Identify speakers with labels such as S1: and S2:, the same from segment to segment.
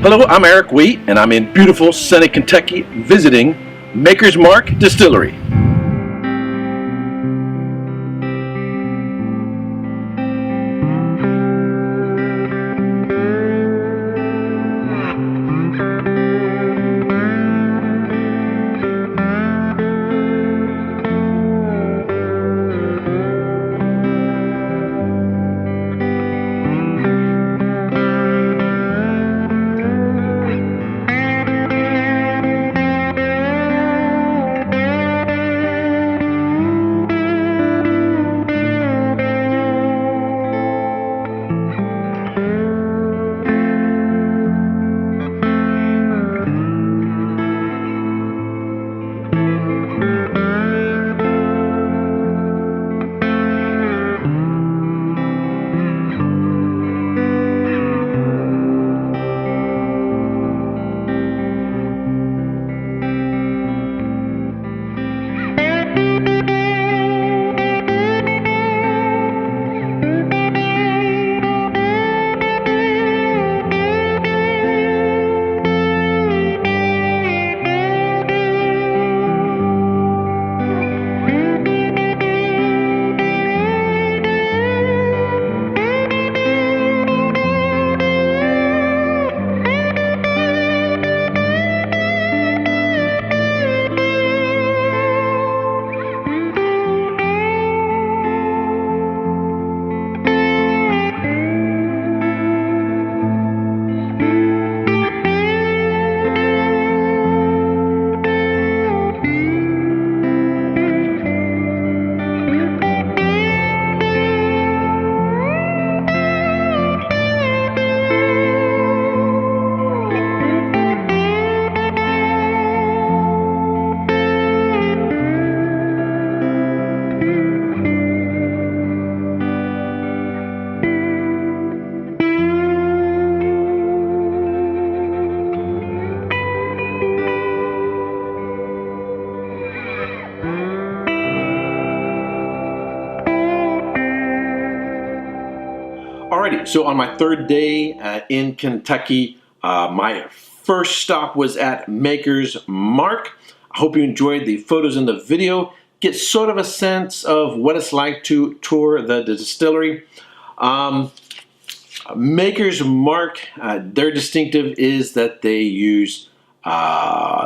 S1: Hello, I'm Eric Wheat, and I'm in beautiful sunny Kentucky visiting Maker's Mark Distillery. Alrighty, so on my third day in Kentucky, my first stop was at Maker's Mark. I hope you enjoyed the photos in the video. Get sort of a sense of what it's like to tour the distillery. Maker's Mark, their distinctive is that they use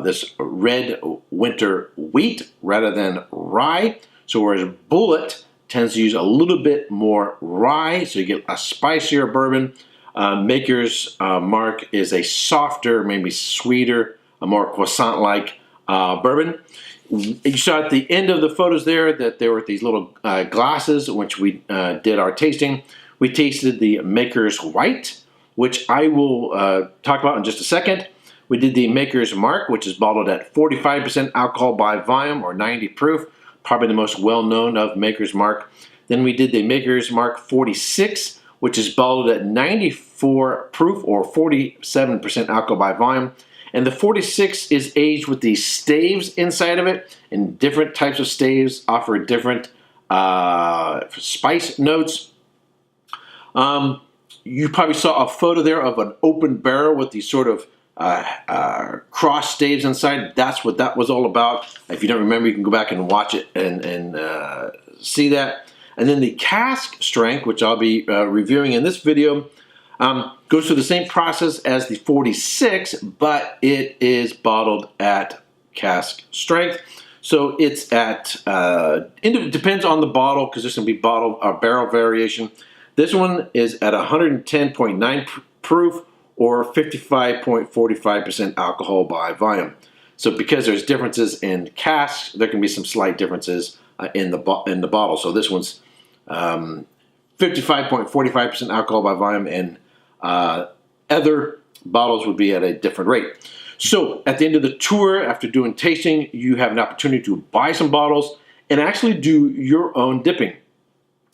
S1: this red winter wheat rather than rye. So whereas Bullet tends to use a little bit more rye, so you get a spicier bourbon. Maker's Mark is a softer, maybe sweeter, a more croissant-like bourbon. You saw at the end of the photos there that there were these little glasses in which we did our tasting. We tasted the Maker's White, which I will talk about in just a second. We did the Maker's Mark, which is bottled at 45% alcohol by volume or 90 proof. Probably the most well-known of Maker's Mark. Then we did the Maker's Mark 46, which is bottled at 94 proof or 47% alcohol by volume. And the 46 is aged with these staves inside of it, and different types of staves offer different spice notes. You probably saw a photo there of an open barrel with these sort of cross staves inside. That's what that was all about. If you don't remember, you can go back and watch it and see that. And then the cask strength, which I'll be reviewing in this video, goes through the same process as the 46, but it is bottled at cask strength. So it's at, it depends on the bottle, because there's going to be barrel variation. This one is at 110.9 proof or 55.45% alcohol by volume. So because there's differences in casks, there can be some slight differences in the bottle. So this one's 55.45% alcohol by volume, and other bottles would be at a different rate. So at the end of the tour, after doing tasting, you have an opportunity to buy some bottles and actually do your own dipping.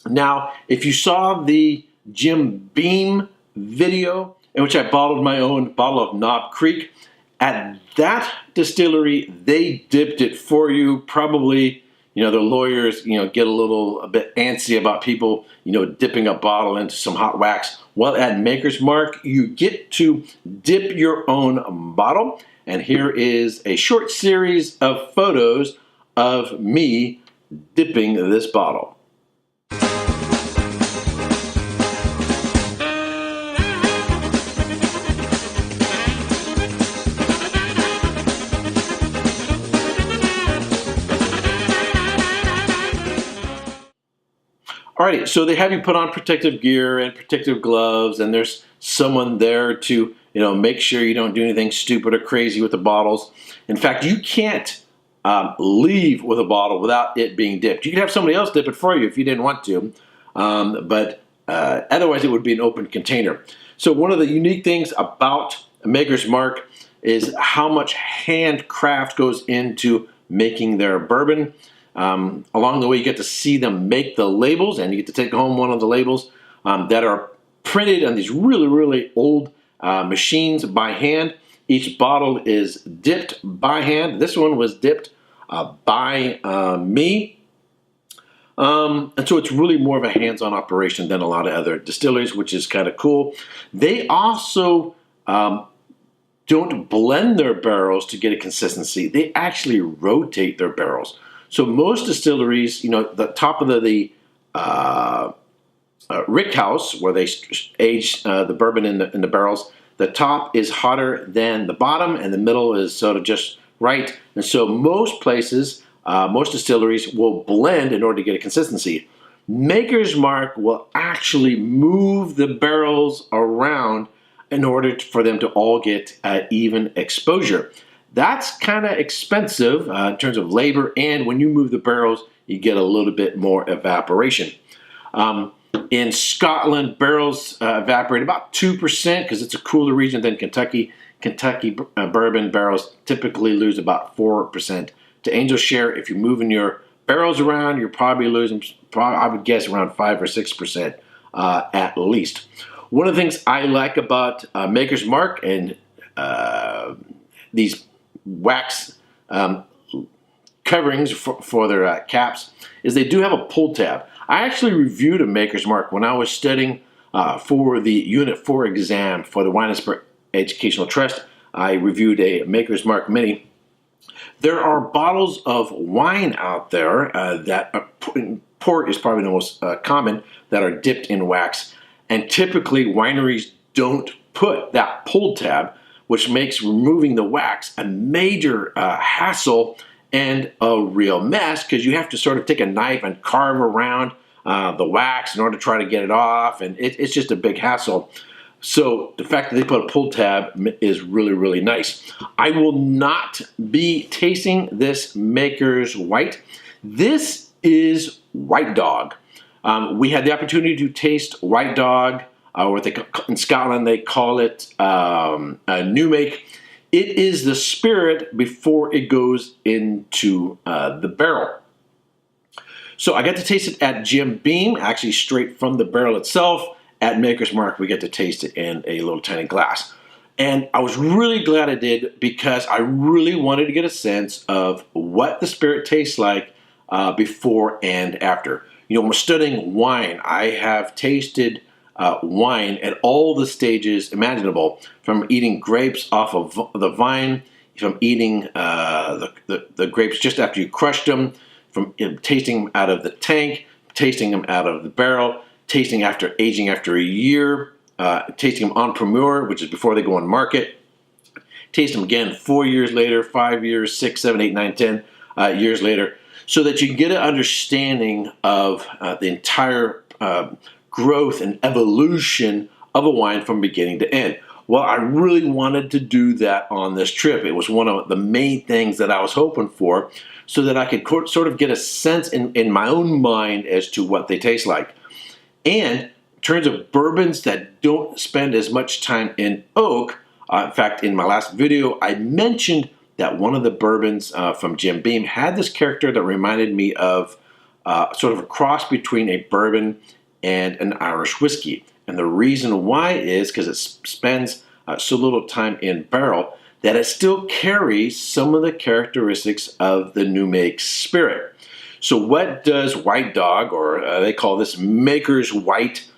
S1: Now, if you saw the Jim Beam video, in which I bottled my own bottle of Knob Creek, at that distillery, they dipped it for you, probably the lawyers, get a bit antsy about people, dipping a bottle into some hot wax. Well, at Maker's Mark, you get to dip your own bottle. And here is a short series of photos of me dipping this bottle. Alrighty, so they have you put on protective gear and protective gloves, and there's someone there to, make sure you don't do anything stupid or crazy with the bottles. In fact, you can't leave with a bottle without it being dipped. You can have somebody else dip it for you if you didn't want to, but otherwise it would be an open container. So one of the unique things about Maker's Mark is how much handcraft goes into making their bourbon. Along the way, you get to see them make the labels, and you get to take home one of the labels that are printed on these really, really old machines by hand. Each bottle is dipped by hand. This one was dipped by me. And so it's really more of a hands-on operation than a lot of other distilleries, which is kind of cool. They also don't blend their barrels to get a consistency. They actually rotate their barrels. So most distilleries, the top of the rick house where they age the bourbon in the barrels, the top is hotter than the bottom, and the middle is sort of just right. And so most places, most distilleries will blend in order to get a consistency. Maker's Mark will actually move the barrels around in order for them to all get even exposure. That's kind of expensive in terms of labor, and when you move the barrels, you get a little bit more evaporation. In Scotland, barrels evaporate about 2% because it's a cooler region than Kentucky. Kentucky bourbon barrels typically lose about 4% to angel share. If you're moving your barrels around, you're probably losing, I would guess, around 5 or 6% at least. One of the things I like about Maker's Mark and these wax coverings for their caps is they do have a pull tab. I actually reviewed a Maker's Mark when I was studying for the Unit 4 exam for the Wine and Spirit Educational Trust. I reviewed a Maker's Mark Mini. There are bottles of wine out there that port is probably the most common, that are dipped in wax, and typically wineries don't put that pull tab, which makes removing the wax a major hassle and a real mess, because you have to sort of take a knife and carve around the wax in order to try to get it off, and it's just a big hassle. So the fact that they put a pull tab is really, really nice. I will not be tasting this Maker's White. This is White Dog. We had the opportunity to taste White Dog. In Scotland, they call it a new make. It is the spirit before it goes into the barrel. So I got to taste it at Jim Beam, actually straight from the barrel itself. At Maker's Mark, we get to taste it in a little tiny glass. And I was really glad I did, because I really wanted to get a sense of what the spirit tastes like before and after. When we're studying wine, I have tasted wine at all the stages imaginable, from eating grapes off of the vine, from eating the grapes just after you crushed them, from tasting them out of the tank, tasting them out of the barrel, tasting after aging after a year, tasting them en primeur, which is before they go on market, taste them again 4 years later, 5 years, 6, 7, 8, 9, 10 years later, so that you can get an understanding of the entire growth and evolution of a wine from beginning to end. Well, I really wanted to do that on this trip. It was one of the main things that I was hoping for, so that I could sort of get a sense in my own mind as to what they taste like. And in terms of bourbons that don't spend as much time in oak, in fact, in my last video, I mentioned that one of the bourbons from Jim Beam had this character that reminded me of sort of a cross between a bourbon and an Irish whiskey. And the reason why is because it spends so little time in barrel that it still carries some of the characteristics of the new make spirit. So what does White Dog, or they call this Maker's White,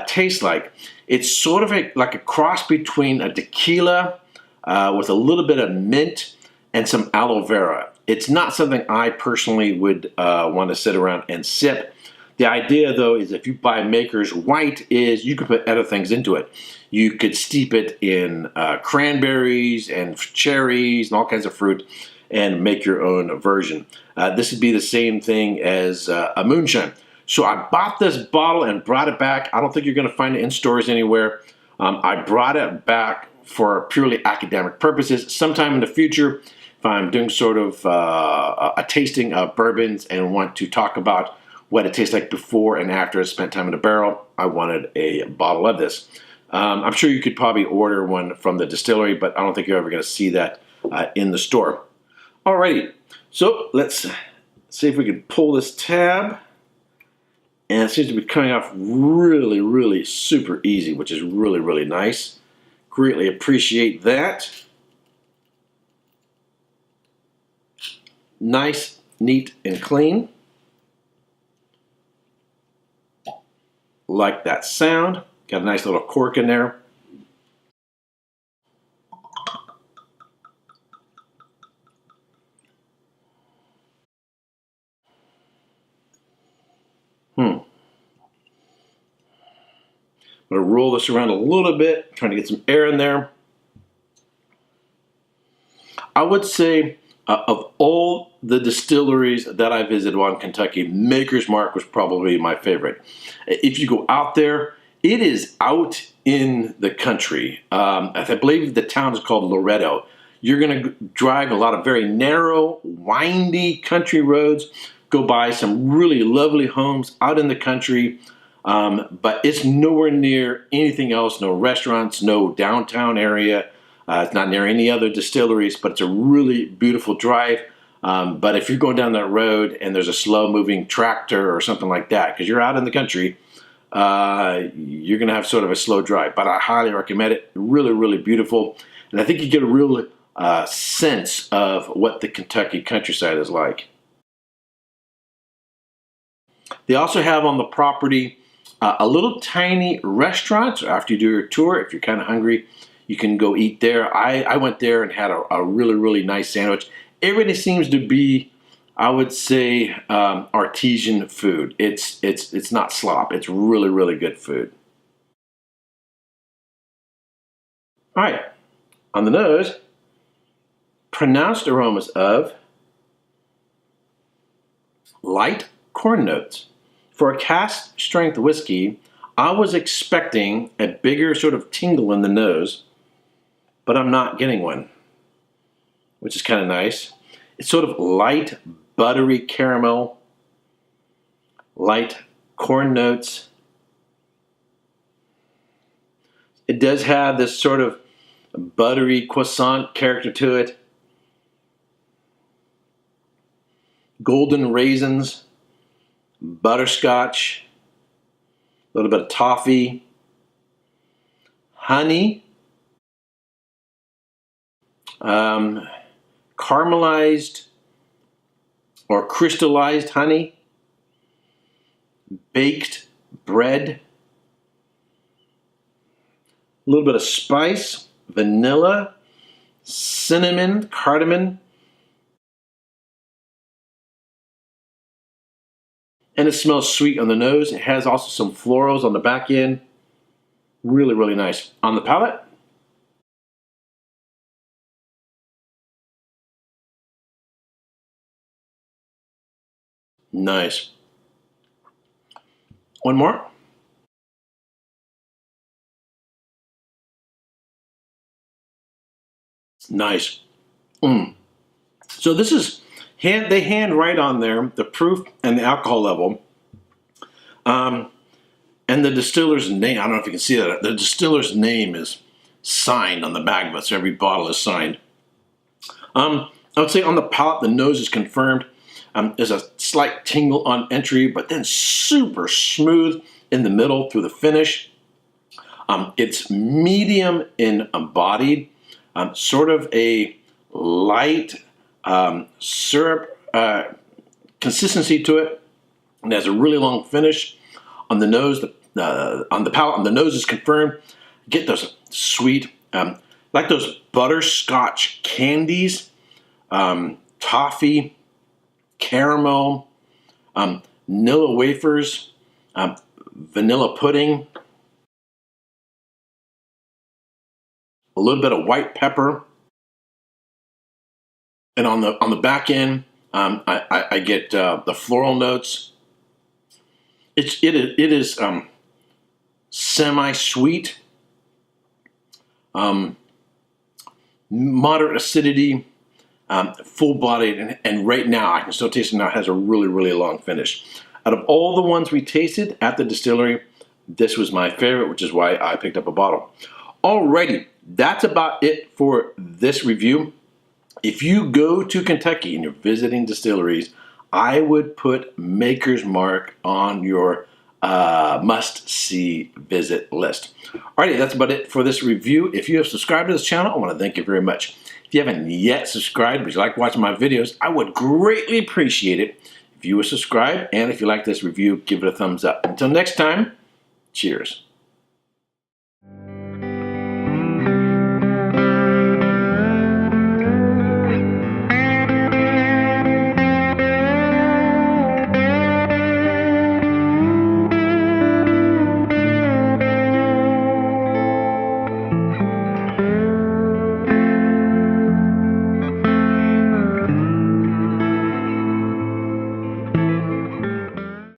S1: taste like? It's sort of like a cross between a tequila with a little bit of mint and some aloe vera. It's not something I personally would want to sit around and sip. The idea, though, is if you buy Maker's White, is you can put other things into it. You could steep it in cranberries and cherries and all kinds of fruit and make your own version. This would be the same thing as a moonshine. So I bought this bottle and brought it back. I don't think you're going to find it in stores anywhere. I brought it back for purely academic purposes. Sometime in the future, if I'm doing sort of a tasting of bourbons and want to talk about what it tastes like before and after I spent time in a barrel, I wanted a bottle of this. I'm sure you could probably order one from the distillery, but I don't think you're ever going to see that in the store. Alrighty, so let's see if we can pull this tab. And it seems to be coming off really, really super easy, which is really, really nice. Greatly appreciate that. Nice, neat, and clean. Like that sound. Got a nice little cork in there. I'm going to roll this around a little bit, trying to get some air in there. I would say of all the distilleries that I visited on Kentucky, Maker's Mark was probably my favorite. If you go out there, it is out in the country. I believe the town is called Loretto. You're going to drive a lot of very narrow, windy country roads, go by some really lovely homes out in the country. But it's nowhere near anything else, no restaurants, no downtown area. It's not near any other distilleries, but it's a really beautiful drive. But if you're going down that road and there's a slow-moving tractor or something like that, because you're out in the country, you're going to have sort of a slow drive. But I highly recommend it. Really, really beautiful. And I think you get a real sense of what the Kentucky countryside is like. They also have on the property a little tiny restaurant. So after you do your tour, if you're kind of hungry, you can go eat there. I went there and had a really, really nice sandwich. Everything seems to be, I would say, artesian food. It's not slop. It's really, really good food. All right, on the nose, pronounced aromas of light corn notes. For a cask strength whiskey, I was expecting a bigger sort of tingle in the nose, but I'm not getting one, which is kind of nice. It's sort of light, buttery caramel, light corn notes. It does have this sort of buttery croissant character to it. Golden raisins, butterscotch, a little bit of toffee, honey, caramelized or crystallized honey, baked bread, a little bit of spice, vanilla, cinnamon, cardamom, and it smells sweet on the nose. It has also some florals on the back end. Really, really nice. On the palate, nice. One more. Nice. So this is they hand write on there the proof and the alcohol level. And the distiller's name, I don't know if you can see that, the distiller's name is signed on the back of it, so every bottle is signed. I would say on the palate, the nose is confirmed. There's a slight tingle on entry, but then super smooth in the middle through the finish. It's medium in embodied, sort of a light syrup consistency to it. It has a really long finish on the nose. On the palate, on the nose is confirmed. Get those sweet, like those butterscotch candies, toffee, caramel, vanilla wafers, vanilla pudding, a little bit of white pepper, and on the back end, I get the floral notes. It is semi-sweet, moderate acidity, full-bodied, and right now I can still taste it now. It has a really, really long finish. Out of all the ones we tasted at the distillery, this was my favorite, which is why I picked up a bottle. Alrighty, that's about it for this review. If you go to Kentucky and you're visiting distilleries, I would put Maker's Mark on your must-see visit list. Alrighty, that's about it for this review. If you have subscribed to this channel, I want to thank you very much. If you haven't yet subscribed, but you like watching my videos, I would greatly appreciate it if you would subscribe. And if you like this review, give it a thumbs up. Until next time, cheers.